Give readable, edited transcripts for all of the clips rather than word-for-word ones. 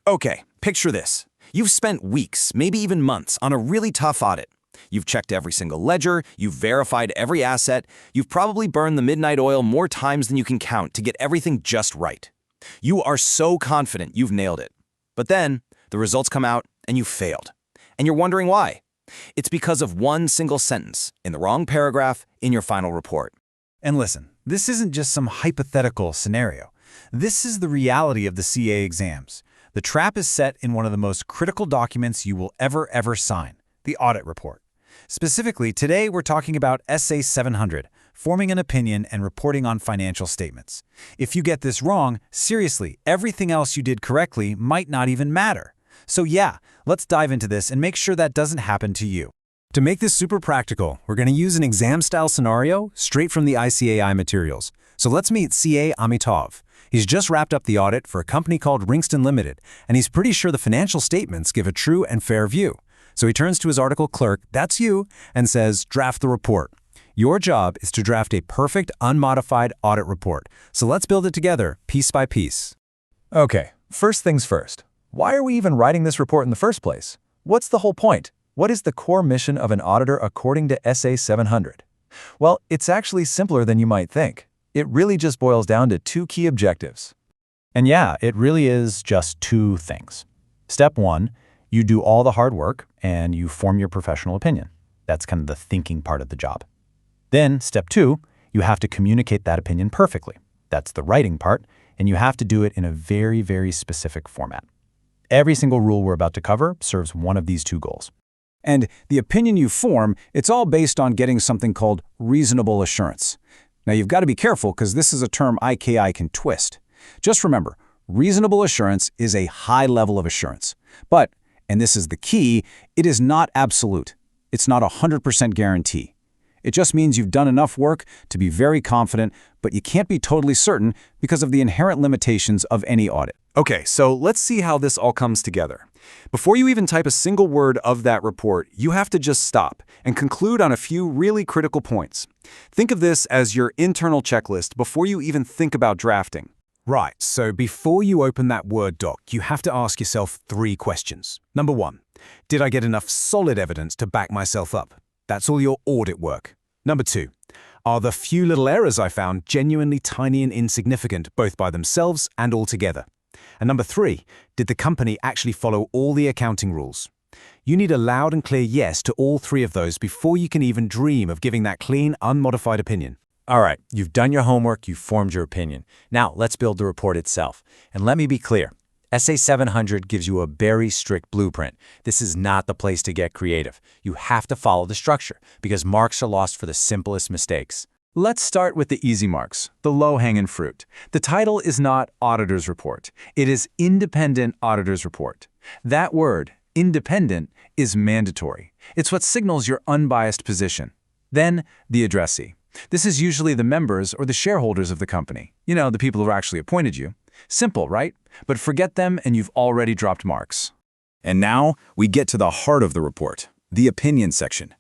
Okay, picture this. You've spent weeks, maybe even months, on a really tough audit. You've checked every single ledger, you've verified every asset, you've probably burned the midnight oil more times than you can count to get everything just right. You are so confident you've nailed it. But then, the results come out and you failed. And you're wondering why. It's because of one single sentence, in the wrong paragraph, in your final report. And listen, this isn't just some hypothetical scenario. This is the reality of the CA exams. The trap is set in one of the most critical documents you will ever sign, the audit report. Specifically, today we're talking about SA 700, forming an opinion and reporting on financial statements. If you get this wrong, seriously, everything else you did correctly might not even matter. So yeah, let's dive into this and make sure that doesn't happen to you. To make this super practical, we're going to use an exam-style scenario straight from the ICAI materials. So let's meet CA Amitov. He's just wrapped up the audit for a company called Ringston Limited, and he's pretty sure the financial statements give a true and fair view. So he turns to his article clerk, that's you, and says, draft the report. Your job is to draft a perfect, unmodified audit report. So let's build it together, piece by piece. Okay, first things first. Why are we even writing this report in the first place? What's the whole point? What is the core mission of an auditor according to SA 700? Well, it's actually simpler than you might think. It really just boils down to two key objectives. And yeah, it really is just two things. Step one, you do all the hard work and you form your professional opinion. That's kind of the thinking part of the job. Then, step two, you have to communicate that opinion perfectly. That's the writing part, and you have to do it in a very specific format. Every single rule we're about to cover serves one of these two goals. And the opinion you form, it's all based on getting something called reasonable assurance. Now, you've got to be careful because this is a term IKI can twist. Just remember, reasonable assurance is a high level of assurance. But, and this is the key, it is not absolute. It's not a 100% guarantee. It just means you've done enough work to be very confident, but you can't be totally certain because of the inherent limitations of any audit. Okay, so let's see how this all comes together. Before you even type a single word of that report, you have to just stop and conclude on a few really critical points. Think of this as your internal checklist before you even think about drafting. Right, so before you open that Word doc, you have to ask yourself 3 questions. Number 1, did I get enough solid evidence to back myself up? That's all your audit work. Number 2, are the few little errors I found genuinely tiny and insignificant, both by themselves and altogether? And number 3, did the company actually follow all the accounting rules? You need a loud and clear yes to all 3 of those before you can even dream of giving that clean, unmodified opinion. All right, you've done your homework, you've formed your opinion. Now, let's build the report itself. And let me be clear, SA 700 gives you a very strict blueprint. This is not the place to get creative. You have to follow the structure because marks are lost for the simplest mistakes. Let's start with the easy marks, the low-hanging fruit. The title is not Auditor's Report. It is Independent Auditor's Report. That word, independent, is mandatory. It's what signals your unbiased position. Then, the addressee. This is usually the members or the shareholders of the company. You know, the people who actually appointed you. Simple, right? But forget them and you've already dropped marks. And now we get to the heart of the report, the opinion section.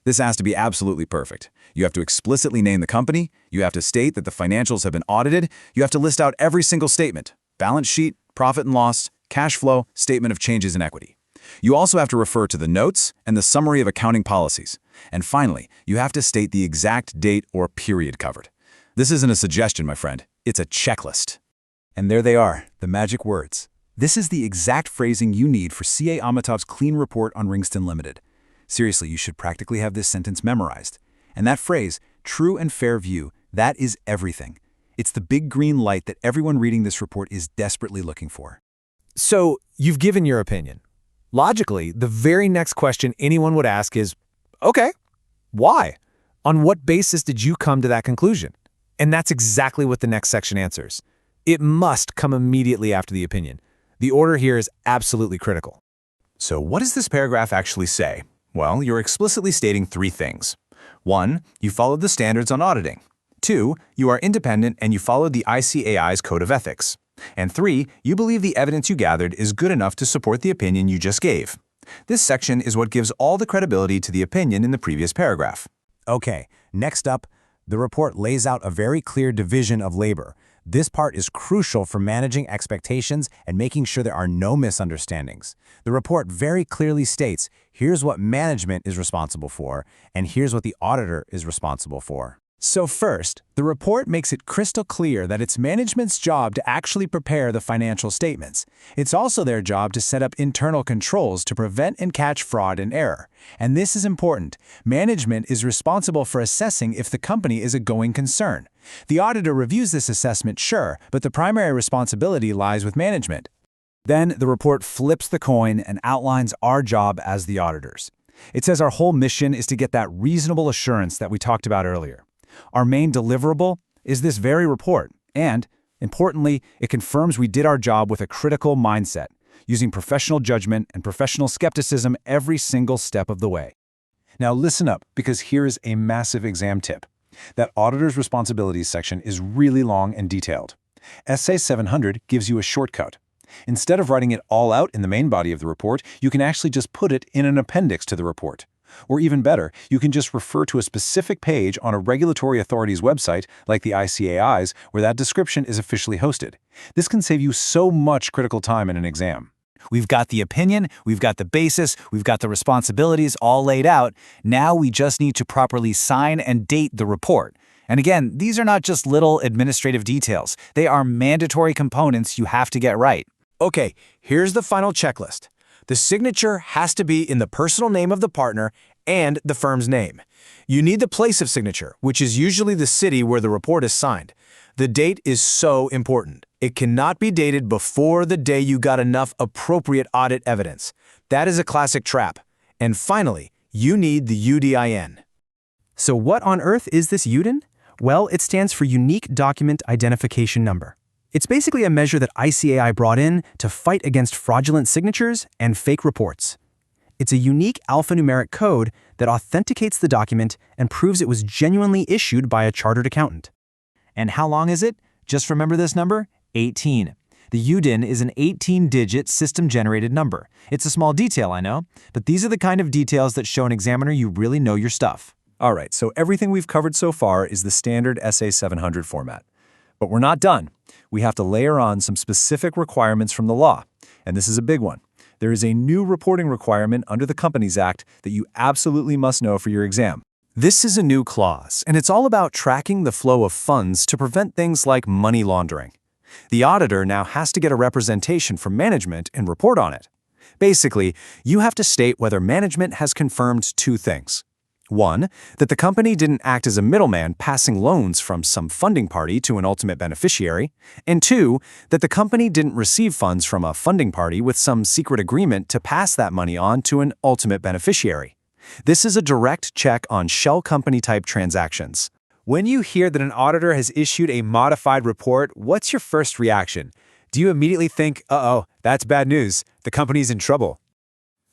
This has to be absolutely perfect. You have to explicitly name the company, you have to state that the financials have been audited, you have to list out every single statement, balance sheet, profit and loss, cash flow, statement of changes in equity. You also have to refer to the notes and the summary of accounting policies. And finally, you have to state the exact date or period covered. This isn't a suggestion, my friend. It's a checklist. And there they are, the magic words. This is the exact phrasing you need for CA Amitov's clean report on Ringston Limited. Seriously, you should practically have this sentence memorized. And that phrase, true and fair view, that is everything. It's the big green light that everyone reading this report is desperately looking for. So, you've given your opinion. Logically, the very next question anyone would ask is, okay, why? On what basis did you come to that conclusion? And that's exactly what the next section answers. It must come immediately after the opinion. The order here is absolutely critical. So what does this paragraph actually say? Well, you're explicitly stating 3 things. 1, you followed the standards on auditing. 2, you are independent and you followed the ICAI's Code of Ethics. And 3, you believe the evidence you gathered is good enough to support the opinion you just gave. This section is what gives all the credibility to the opinion in the previous paragraph. Okay, next up, the report lays out a very clear division of labor. This part is crucial for managing expectations and making sure there are no misunderstandings. The report very clearly states, here's what management is responsible for, and here's what the auditor is responsible for. So first, the report makes it crystal clear that it's management's job to actually prepare the financial statements. It's also their job to set up internal controls to prevent and catch fraud and error. And this is important. Management is responsible for assessing if the company is a going concern. The auditor reviews this assessment, sure, but the primary responsibility lies with management. Then the report flips the coin and outlines our job as the auditors. It says our whole mission is to get that reasonable assurance that we talked about earlier. Our main deliverable is this very report, and, importantly, it confirms we did our job with a critical mindset, using professional judgment and professional skepticism every single step of the way. Now listen up, because here is a massive exam tip. That auditor's responsibilities section is really long and detailed. SA 700 gives you a shortcut. Instead of writing it all out in the main body of the report, you can actually just put it in an appendix to the report. Or even better, you can just refer to a specific page on a regulatory authority's website, like the ICAI's, where that description is officially hosted. This can save you so much critical time in an exam. We've got the opinion, we've got the basis, we've got the responsibilities all laid out. Now we just need to properly sign and date the report. And again, these are not just little administrative details. They are mandatory components you have to get right. Okay, here's the final checklist. The signature has to be in the personal name of the partner and the firm's name. You need the place of signature, which is usually the city where the report is signed. The date is so important. It cannot be dated before the day you got enough appropriate audit evidence. That is a classic trap. And finally, you need the UDIN. So what on earth is this UDIN? Well, it stands for Unique Document Identification Number. It's basically a measure that ICAI brought in to fight against fraudulent signatures and fake reports. It's a unique alphanumeric code that authenticates the document and proves it was genuinely issued by a chartered accountant. And how long is it? Just remember this number: 18. The UDIN is an 18-digit system-generated number. It's a small detail, I know, but these are the kind of details that show an examiner you really know your stuff. All right, so everything we've covered so far is the standard SA 700 format. But we're not done. We have to layer on some specific requirements from the law, and this is a big one. There is a new reporting requirement under the Companies Act that you absolutely must know for your exam. This is a new clause, and it's all about tracking the flow of funds to prevent things like money laundering. The auditor now has to get a representation from management and report on it. Basically, you have to state whether management has confirmed two things. One, that the company didn't act as a middleman passing loans from some funding party to an ultimate beneficiary, and two, that the company didn't receive funds from a funding party with some secret agreement to pass that money on to an ultimate beneficiary. This is a direct check on shell company-type transactions. When you hear that an auditor has issued a modified report, what's your first reaction? Do you immediately think, uh-oh, that's bad news, the company's in trouble?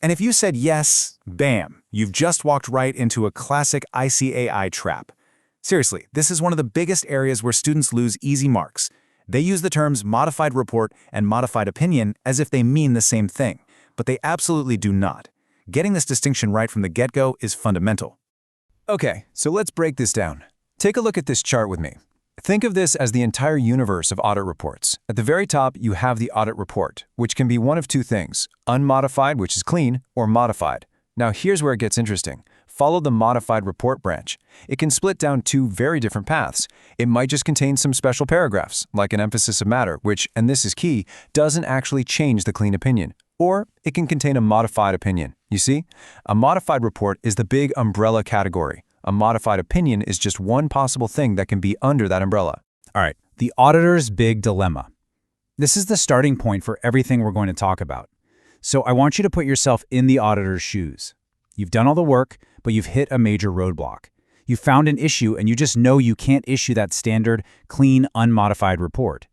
And if you said yes, bam, you've just walked right into a classic ICAI trap. Seriously, this is one of the biggest areas where students lose easy marks. They use the terms modified report and modified opinion as if they mean the same thing, but they absolutely do not. Getting this distinction right from the get-go is fundamental. Okay, so let's break this down. Take a look at this chart with me. Think of this as the entire universe of audit reports. At the very top, you have the audit report, which can be one of two things: unmodified, which is clean, or modified. Now here's where it gets interesting. Follow the modified report branch. It can split down two very different paths. It might just contain some special paragraphs, like an emphasis of matter, which, and this is key, doesn't actually change the clean opinion. Or it can contain a modified opinion. You see? A modified report is the big umbrella category. A modified opinion is just one possible thing that can be under that umbrella. All right, the auditor's big dilemma. This is the starting point for everything we're going to talk about. So I want you to put yourself in the auditor's shoes. You've done all the work, but you've hit a major roadblock. You found an issue and you just know you can't issue that standard, clean, unmodified report.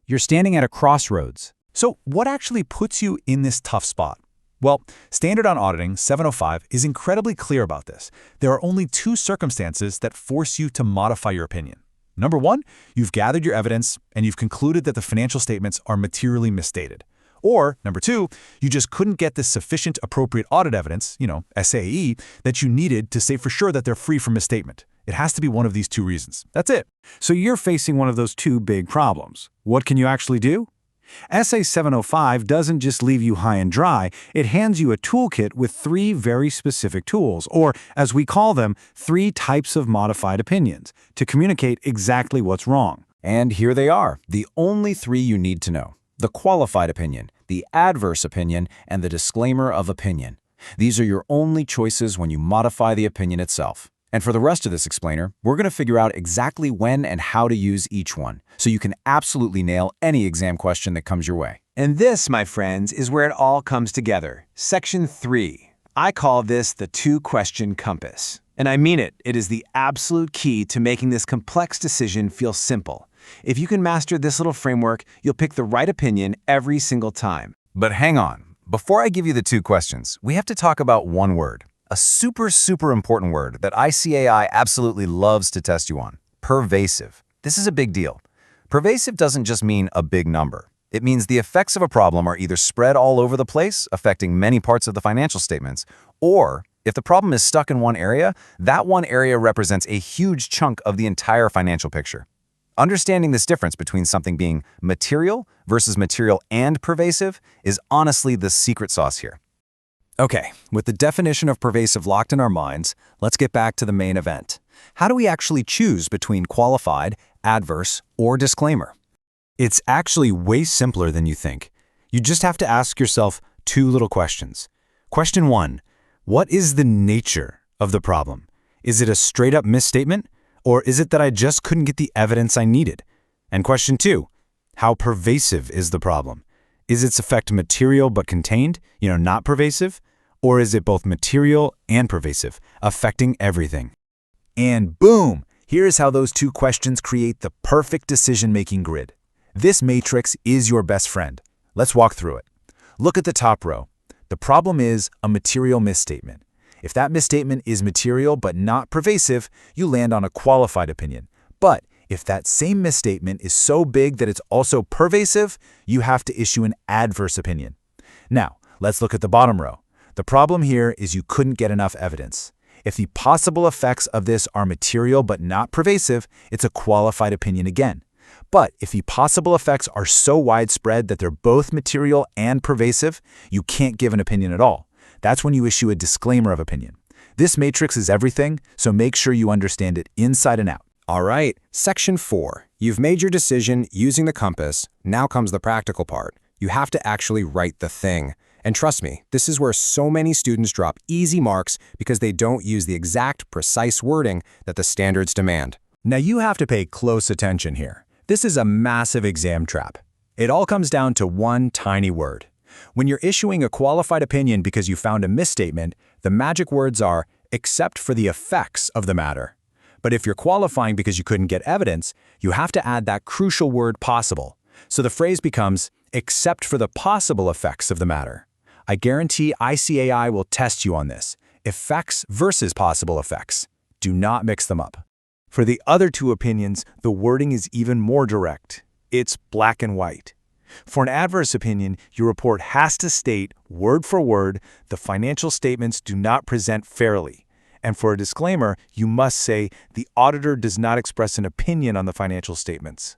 You're standing at a crossroads. So what actually puts you in this tough spot? Well, Standard on Auditing 705 is incredibly clear about this. There are only two circumstances that force you to modify your opinion. Number one, you've gathered your evidence and you've concluded that the financial statements are materially misstated. Or, number two, you just couldn't get the sufficient appropriate audit evidence, SAE, that you needed to say for sure that they're free from misstatement. It has to be one of these two reasons. That's it. So you're facing one of those two big problems. What can you actually do? SA 705 doesn't just leave you high and dry, it hands you a toolkit with 3 very specific tools, or as we call them, 3 types of modified opinions, to communicate exactly what's wrong. And here they are, the only 3 you need to know. The qualified opinion, the adverse opinion, and the disclaimer of opinion. These are your only choices when you modify the opinion itself. And for the rest of this explainer, we're going to figure out exactly when and how to use each one, so you can absolutely nail any exam question that comes your way. And this, my friends, is where it all comes together. Section 3. I call this the 2-question compass. And I mean it. It is the absolute key to making this complex decision feel simple. If you can master this little framework, you'll pick the right opinion every single time. But hang on. Before I give you the 2 questions, we have to talk about one word. A super important word that ICAI absolutely loves to test you on. Pervasive. This is a big deal. Pervasive doesn't just mean a big number. It means the effects of a problem are either spread all over the place, affecting many parts of the financial statements, or if the problem is stuck in one area, that one area represents a huge chunk of the entire financial picture. Understanding this difference between something being material versus material and pervasive is honestly the secret sauce here. Okay, with the definition of pervasive locked in our minds, let's get back to the main event. How do we actually choose between qualified, adverse, or disclaimer? It's actually way simpler than you think. You just have to ask yourself 2 little questions. Question 1, what is the nature of the problem? Is it a straight-up misstatement, or is it that I just couldn't get the evidence I needed? And question 2, how pervasive is the problem? Is its effect material but contained, not pervasive? Or is it both material and pervasive, affecting everything? And boom! Here's how those 2 questions create the perfect decision-making grid. This matrix is your best friend. Let's walk through it. Look at the top row. The problem is a material misstatement. If that misstatement is material but not pervasive, you land on a qualified opinion. But if that same misstatement is so big that it's also pervasive, you have to issue an adverse opinion. Now, let's look at the bottom row. The problem here is you couldn't get enough evidence. If the possible effects of this are material but not pervasive, it's a qualified opinion again. But if the possible effects are so widespread that they're both material and pervasive, you can't give an opinion at all. That's when you issue a disclaimer of opinion. This matrix is everything, so make sure you understand it inside and out. All right, Section 4. You've made your decision using the compass. Now comes the practical part. You have to actually write the thing. And trust me, this is where so many students drop easy marks because they don't use the exact, precise wording that the standards demand. Now you have to pay close attention here. This is a massive exam trap. It all comes down to one tiny word. When you're issuing a qualified opinion because you found a misstatement, the magic words are, except for the effects of the matter. But if you're qualifying because you couldn't get evidence, you have to add that crucial word possible. So the phrase becomes, except for the possible effects of the matter. I guarantee ICAI will test you on this. Effects versus possible effects. Do not mix them up. For the other 2 opinions, the wording is even more direct. It's black and white. For an adverse opinion, your report has to state, word for word, the financial statements do not present fairly. And for a disclaimer, you must say, the auditor does not express an opinion on the financial statements.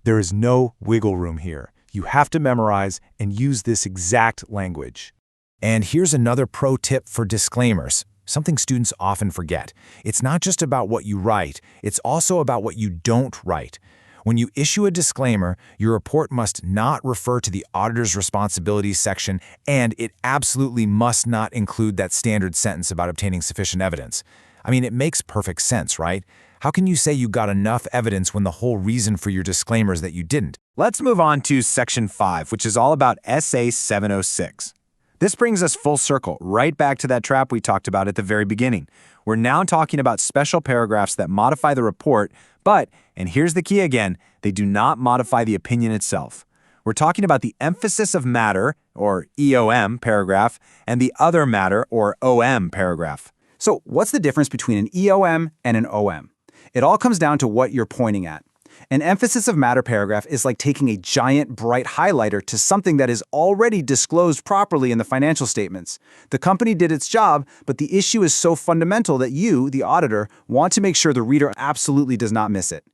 There is no wiggle room here. You have to memorize and use this exact language. And here's another pro tip for disclaimers, something students often forget. It's not just about what you write, it's also about what you don't write. When you issue a disclaimer, your report must not refer to the auditor's responsibilities section, and it absolutely must not include that standard sentence about obtaining sufficient evidence. I mean, it makes perfect sense, right? How can you say you got enough evidence when the whole reason for your disclaimer is that you didn't? Let's move on to Section 5, which is all about SA 706. This brings us full circle, right back to that trap we talked about at the very beginning. We're now talking about special paragraphs that modify the report, but, and here's the key again, they do not modify the opinion itself. We're talking about the emphasis of matter, or EOM paragraph, and the other matter, or OM paragraph. So what's the difference between an EOM and an OM? It all comes down to what you're pointing at. An emphasis of matter paragraph is like taking a giant, bright highlighter to something that is already disclosed properly in the financial statements. The company did its job, but the issue is so fundamental that you, the auditor, want to make sure the reader absolutely does not miss it.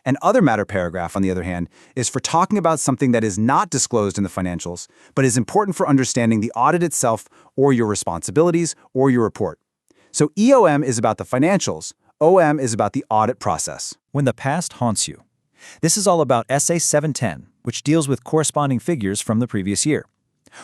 An other matter paragraph, on the other hand, is for talking about something that is not disclosed in the financials, but is important for understanding the audit itself or your responsibilities or your report. So EOM is about the financials, OM is about the audit process. When the past haunts you. This is all about SA 710, which deals with corresponding figures from the previous year.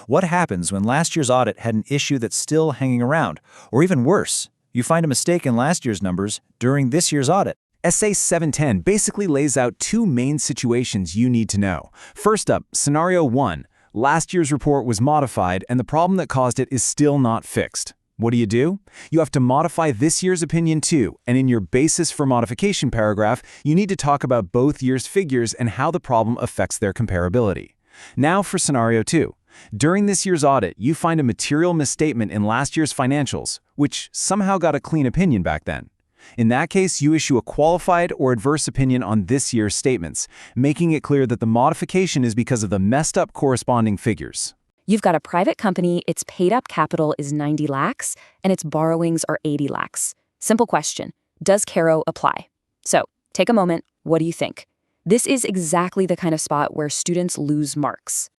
What happens when last year's audit had an issue that's still hanging around? Or even worse, you find a mistake in last year's numbers during this year's audit. SA 710 basically lays out two main situations you need to know. First up, Scenario 1. Last year's report was modified and the problem that caused it is still not fixed. What do? You have to modify this year's opinion too, and in your basis for modification paragraph, you need to talk about both years' figures and how the problem affects their comparability. Now for Scenario 2. During this year's audit, you find a material misstatement in last year's financials, which somehow got a clean opinion back then. In that case, you issue a qualified or adverse opinion on this year's statements, making it clear that the modification is because of the messed up corresponding figures. You've got a private company, its paid-up capital is 90 lakhs, and its borrowings are 80 lakhs. Simple question, does CARO apply? So, take a moment, what do you think? This is exactly the kind of spot where students lose marks.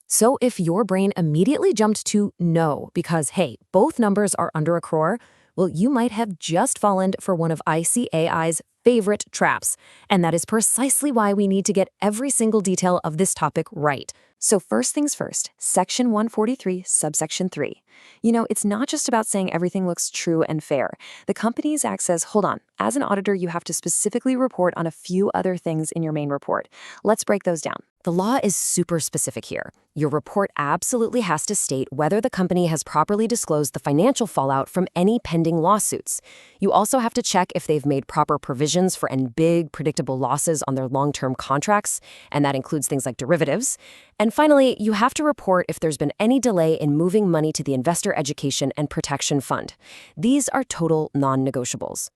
So if your brain immediately jumped to no because, hey, both numbers are under a crore, well, you might have just fallen for one of ICAI's favorite traps. And that is precisely why we need to get every single detail of this topic right. So first things first, Section 143, subsection 3. It's not just about saying everything looks true and fair. The Companies Act says, hold on, as an auditor, you have to specifically report on a few other things in your main report. Let's break those down. The law is super specific here. Your report absolutely has to state whether the company has properly disclosed the financial fallout from any pending lawsuits. You also have to check if they've made proper provisions for any big, predictable losses on their long-term contracts, and that includes things like derivatives. And finally, you have to report if there's been any delay in moving money to the Investor Education and Protection Fund. These are total non-negotiables.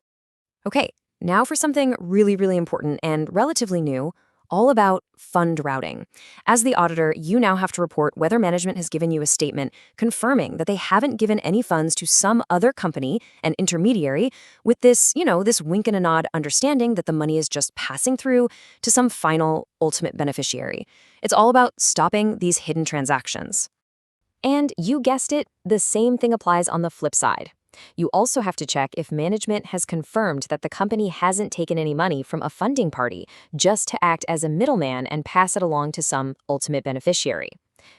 Okay, now for something really, really important and relatively new, all about fund routing. As the auditor, you now have to report whether management has given you a statement confirming that they haven't given any funds to some other company, an intermediary, with this, this wink and a nod understanding that the money is just passing through to some final, ultimate beneficiary. It's all about stopping these hidden transactions. And you guessed it, the same thing applies on the flip side. You also have to check if management has confirmed that the company hasn't taken any money from a funding party just to act as a middleman and pass it along to some ultimate beneficiary.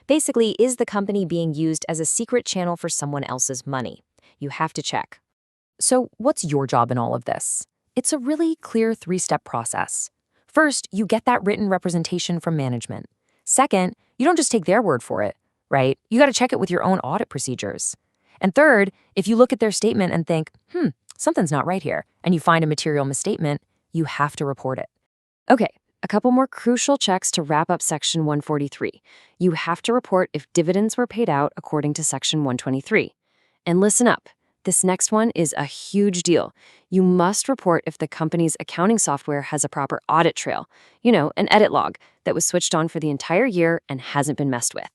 Basically, is the company being used as a secret channel for someone else's money? You have to check. So what's your job in all of this? It's a really clear three-step process. First, you get that written representation from management. Second, you don't just take their word for it, right? You got to check it with your own audit procedures. And third, if you look at their statement and think, something's not right here, and you find a material misstatement, you have to report it. Okay, a couple more crucial checks to wrap up Section 143. You have to report if dividends were paid out according to Section 123. And listen up, this next one is a huge deal. You must report if the company's accounting software has a proper audit trail, an edit log that was switched on for the entire year and hasn't been messed with.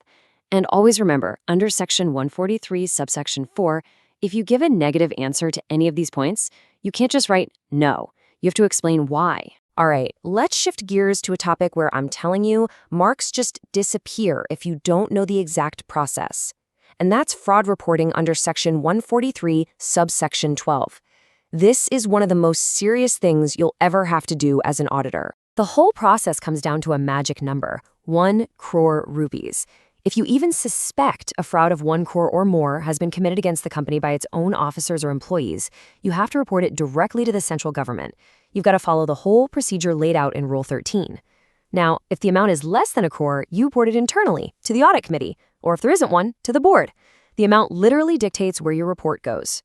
And always remember, under Section 143, subsection 4, if you give a negative answer to any of these points, you can't just write no. You have to explain why. All right, let's shift gears to a topic where I'm telling you, marks just disappear if you don't know the exact process. And that's fraud reporting under Section 143, subsection 12. This is one of the most serious things you'll ever have to do as an auditor. The whole process comes down to a magic number, 1 crore rupees. If you even suspect a fraud of 1 crore or more has been committed against the company by its own officers or employees, you have to report it directly to the central government. You've got to follow the whole procedure laid out in Rule 13. Now, if the amount is less than 1 crore, you report it internally to the audit committee, or if there isn't one, to the board. The amount literally dictates where your report goes.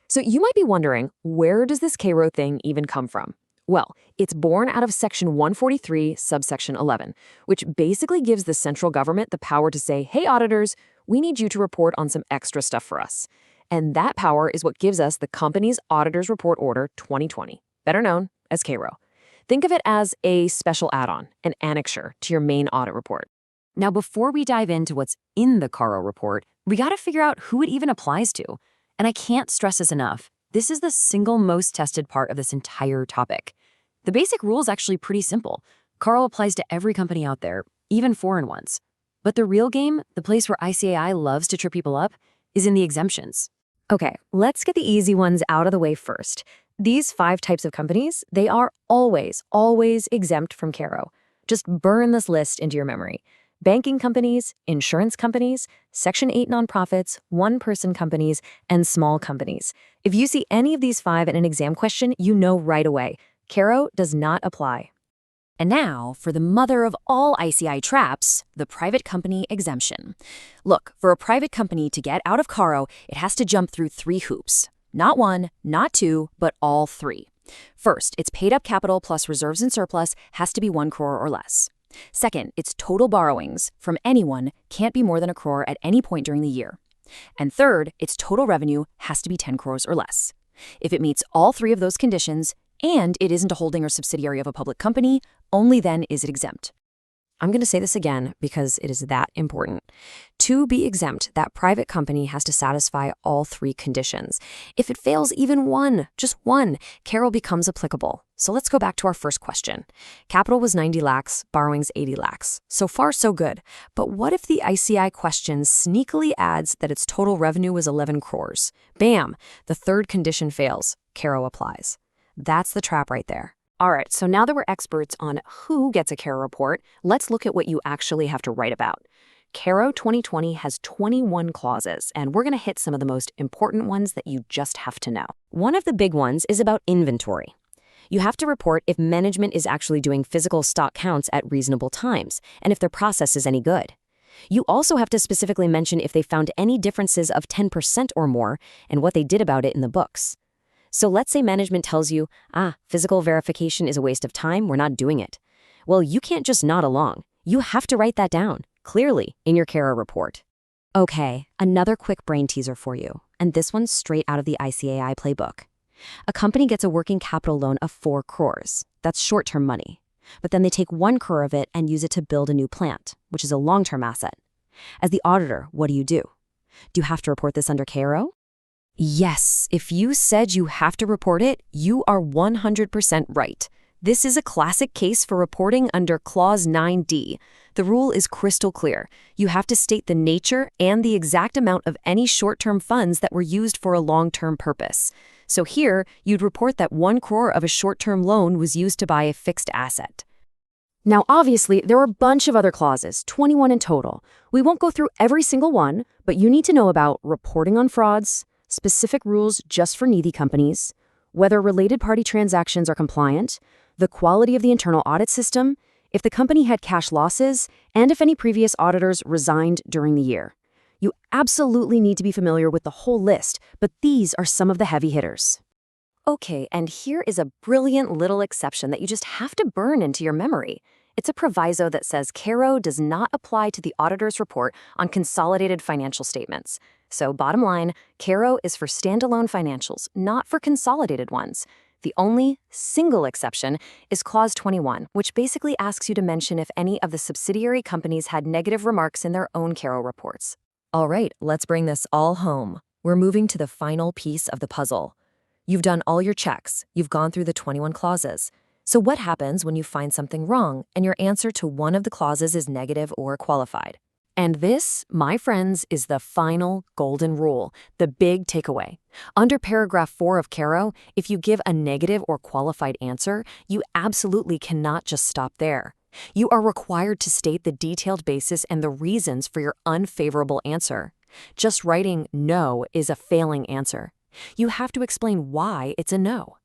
So you might be wondering, where does this CARO thing even come from? Well, it's born out of Section 143, subsection 11, which basically gives the central government the power to say, hey, auditors, we need you to report on some extra stuff for us. And that power is what gives us the Company's Auditors Report Order 2020, better known as CARO. Think of it as a special add-on, an annexure to your main audit report. Now, before we dive into what's in the Caro report, we got to figure out who it even applies to. And I can't stress this enough. This is the single most tested part of this entire topic. The basic rule is actually pretty simple. Caro applies to every company out there, even foreign ones. But the real game, the place where ICAI loves to trip people up, is in the exemptions. Okay, let's get the easy ones out of the way first. These 5 types of companies, they are always exempt from Caro. Just burn this list into your memory. Banking companies, insurance companies, Section 8 nonprofits, one-person companies, and small companies. If you see any of these 5 in an exam question, you know right away. Caro does not apply. And now, for the mother of all ICI traps, the private company exemption. Look, for a private company to get out of Caro, it has to jump through 3 hoops. Not 1, not 2, but all 3. First, its paid-up capital plus reserves and surplus has to be 1 crore or less. Second, its total borrowings from anyone can't be more than 1 crore at any point during the year. And third, its total revenue has to be 10 crores or less. If it meets all 3 of those conditions, and it isn't a holding or subsidiary of a public company, only then is it exempt. I'm going to say this again because it is that important. To be exempt, that private company has to satisfy all 3 conditions. If it fails even one, just one, Caro becomes applicable. So let's go back to our first question. Capital was 90 lakhs, borrowings 80 lakhs. So far, so good. But what if the ICI question sneakily adds that its total revenue was 11 crores? Bam! The third condition fails. Caro applies. That's the trap right there. All right, so now that we're experts on who gets a Caro report, let's look at what you actually have to write about. Caro 2020 has 21 clauses, and we're going to hit some of the most important ones that you just have to know. One of the big ones is about inventory. You have to report if management is actually doing physical stock counts at reasonable times, and if their process is any good. You also have to specifically mention if they found any differences of 10% or more and what they did about it in the books. So let's say management tells you, physical verification is a waste of time, we're not doing it. Well, you can't just nod along. You have to write that down, clearly, in your Caro report. Okay, another quick brain teaser for you, and this one's straight out of the ICAI playbook. A company gets a working capital loan of 4 crores. That's short-term money. But then they take 1 crore of it and use it to build a new plant, which is a long-term asset. As the auditor, what do? Do you have to report this under Caro? Yes, if you said you have to report it, you are 100% right. This is a classic case for reporting under Clause 9D. The rule is crystal clear. You have to state the nature and the exact amount of any short-term funds that were used for a long-term purpose. So here, you'd report that 1 crore of a short-term loan was used to buy a fixed asset. Now, obviously, there are a bunch of other clauses, 21 in total. We won't go through every single one, but you need to know about reporting on frauds, specific rules just for needy companies, whether related party transactions are compliant, the quality of the internal audit system, if the company had cash losses, and if any previous auditors resigned during the year. You absolutely need to be familiar with the whole list, but these are some of the heavy hitters. Okay, and here is a brilliant little exception that you just have to burn into your memory. It's a proviso that says Caro does not apply to the auditor's report on consolidated financial statements. So bottom line, Caro is for standalone financials, not for consolidated ones. The only single exception is Clause 21, which basically asks you to mention if any of the subsidiary companies had negative remarks in their own Caro reports. All right, let's bring this all home. We're moving to the final piece of the puzzle. You've done all your checks. You've gone through the 21 clauses. So what happens when you find something wrong and your answer to one of the clauses is negative or qualified? And this, my friends, is the final golden rule, the big takeaway. Under paragraph 4 of Caro, if you give a negative or qualified answer, you absolutely cannot just stop there. You are required to state the detailed basis and the reasons for your unfavorable answer. Just writing no is a failing answer. You have to explain why it's a no.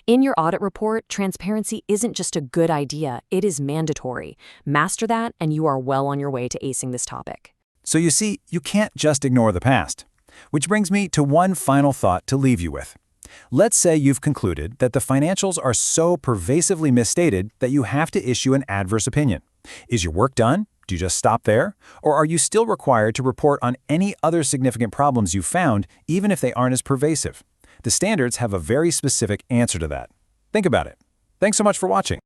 In your audit report, transparency isn't just a good idea, it is mandatory. Master that, and you are well on your way to acing this topic. So you see, you can't just ignore the past. Which brings me to one final thought to leave you with. Let's say you've concluded that the financials are so pervasively misstated that you have to issue an adverse opinion. Is your work done? Do you just stop there? Or are you still required to report on any other significant problems you've found, even if they aren't as pervasive? The standards have a very specific answer to that. Think about it. Thanks so much for watching.